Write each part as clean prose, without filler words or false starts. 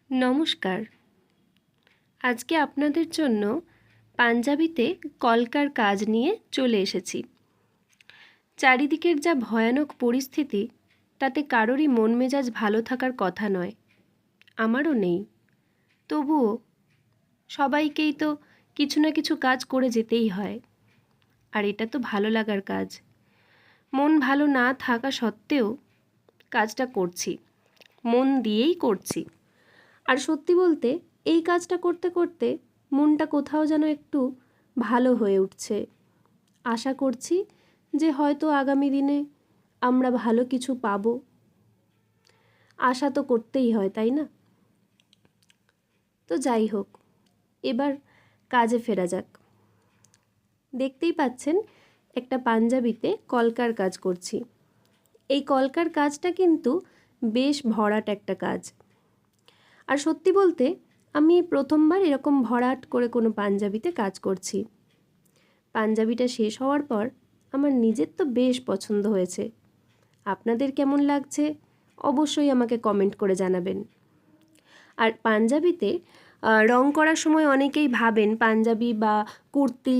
নমস্কার। আজকে আপনাদের জন্য পাঞ্জাবিতে কলকার কাজ নিয়ে চলে এসেছি। চারিদিকের যা ভয়ানক পরিস্থিতি, তাতে কারোরই মন মেজাজ ভালো থাকার কথা নয়, আমারও নেই। তবুও সবাইকেই তো কিছু না কিছু কাজ করে যেতেই হয়, আর এটা তো ভালো লাগার কাজ। মন ভালো না থাকা সত্ত্বেও কাজটা করছি, মন দিয়েই করছি। আর সত্যি বলতে এই কাজটা করতে করতে মনটা কোথাও যেন একটু ভালো হয়ে উঠছে। আশা করছি যে হয়তো আগামী দিনে আমরা ভালো কিছু পাবো। আশা তো করতেই হয়, তাই না? তো যাই হোক, এবার কাজে ফেরা যাক। দেখতেই পাচ্ছেন একটা পাঞ্জাবিতে কলকার কাজ করছি। এই কলকার কাজটা কিন্তু বেশ ভরাট একটা কাজ। আর সত্যি বলতে আমি প্রথমবার এরকম ভরাট করে কোনো পাঞ্জাবিতে কাজ করছি। পাঞ্জাবিটা শেষ হওয়ার পর আমার নিজের তো বেশ পছন্দ হয়েছে। আপনাদের কেমন লাগছে অবশ্যই আমাকে কমেন্ট করে জানাবেন। আর পাঞ্জাবিতে রং করার সময় অনেকেই ভাবেন, পাঞ্জাবি বা কুর্তি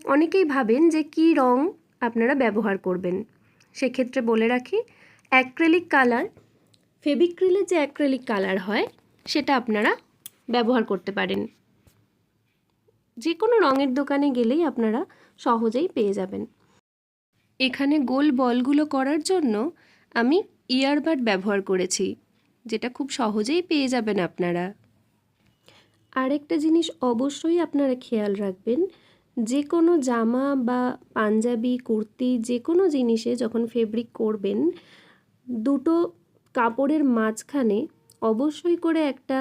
অনেকেই ভাবেন যে কী রং আপনারা ব্যবহার করবেন। সেক্ষেত্রে বলে রাখি, অ্যাক্রেলিক কালার, ফেভিক্রিলের যে অ্যাক্রেলিক কালার হয় সেটা আপনারা ব্যবহার করতে পারেন। যে কোনো রঙের দোকানে গেলেই আপনারা সহজেই পেয়ে যাবেন। এখানে গোল বলগুলো করার জন্য আমি ইয়ারবাড ব্যবহার করেছি, যেটা খুব সহজেই পেয়ে যাবেন আপনারা। আরেকটা জিনিস অবশ্যই আপনারা খেয়াল রাখবেন, যে কোনো জামা বা পাঞ্জাবি কুর্তি যে কোনো জিনিসে যখন ফেব্রিক করবেন, দুটো কাপড়ের মাঝখানে অবশ্যই করে একটা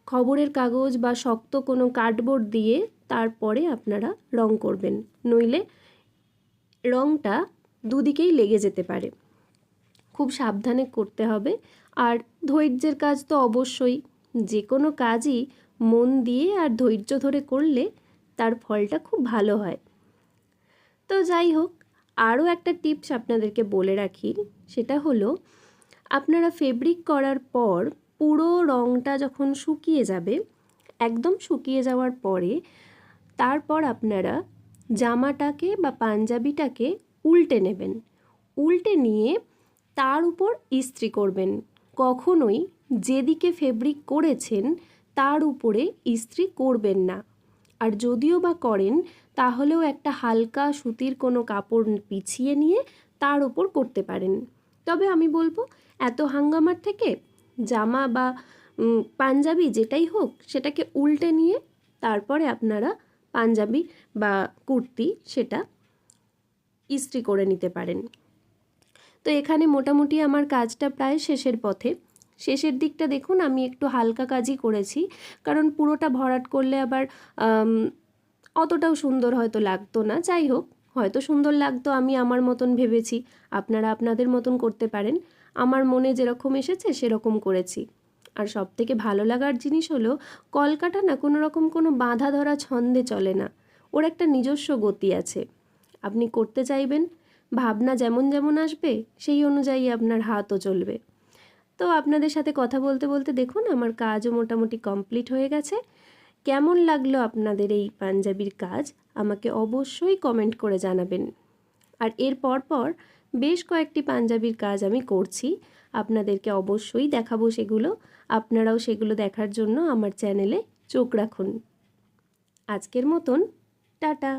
খবরের কাগজ বা শক্ত কোনো কার্ডবোর্ড দিয়ে তারপরে আপনারা রং করবেন, নইলে রংটা দুদিকেই লেগে যেতে পারে। খুব সাবধানে করতে হবে। আর ধৈর্যের কাজ তো অবশ্যই, যে কোনো কাজই মন দিয়ে আর ধৈর্য ধরে করলে তার ফলটা খুব ভালো হয়। তো যাই হোক, আরও একটা টিপস আপনাদেরকে বলে রাখি, সেটা হলো আপনারা ফেব্রিক করার পর পুরো রঙটা যখন শুকিয়ে যাবে, একদম শুকিয়ে যাওয়ার পরে তারপর আপনারা জামাটাকে বা পাঞ্জাবিটাকে উল্টে নেবেন। উল্টে নিয়ে তার উপর ইস্ত্রি করবেন। কখনোই যেদিকে ফেব্রিক করেছেন তার উপরে ইস্ত্রি করবেন না। আর যদিও বা করেন, তাহলেও একটা হালকা সুতির কোনো কাপড় বিছিয়ে নিয়ে তার উপর করতে পারেন। তবে আমি বলবো, এত হাঙ্গামার থেকে জামা বা পাঞ্জাবি যেটাই হোক সেটাকে উল্টে নিয়ে তারপরে আপনারা পাঞ্জাবি বা কুর্তি সেটা ইস্ত্রি করে নিতে পারেন। তো এখানে মোটামুটি আমার কাজটা প্রায় শেষের পথে। শেষের দিকটা দেখুন আমি একটু হালকা কাজই করেছি, কারণ পুরোটা ভরাট করলে আবার অতটাও সুন্দর হয়তো লাগতো না। যাই হোক, হয়তো সুন্দর লাগতো, আমি আমার মতন ভেবেছি, আপনারা আপনাদের মতন করতে পারেন। আমার মনে যেরকম এসেছে সেরকম করেছি। আর সবথেকে ভালো লাগার জিনিস হলো, কলকাটা না কোনো রকম কোনো বাঁধা ধরা ছন্দে চলে না, ওর একটা নিজস্ব গতি আছে। আপনি করতে চাইবেন, ভাবনা যেমন যেমন আসবে সেই অনুযায়ী আপনার হাতও চলবে। তো আপনাদের সাথে কথা বলতে বলতে দেখুন আমার কাজও মোটামুটি কমপ্লিট হয়ে গেছে। কেমন লাগলো আপনাদের এই পাঞ্জাবির কাজ আমাকে অবশ্যই কমেন্ট করে জানাবেন। আর এর পর বেশ কয়েকটি পাঞ্জাবির কাজ আমি করছি, আপনাদেরকে অবশ্যই দেখাবো সেগুলো। আপনারাও সেগুলো দেখার জন্য আমার চ্যানেলে চোখ রাখুন। আজকের মতন টাটা।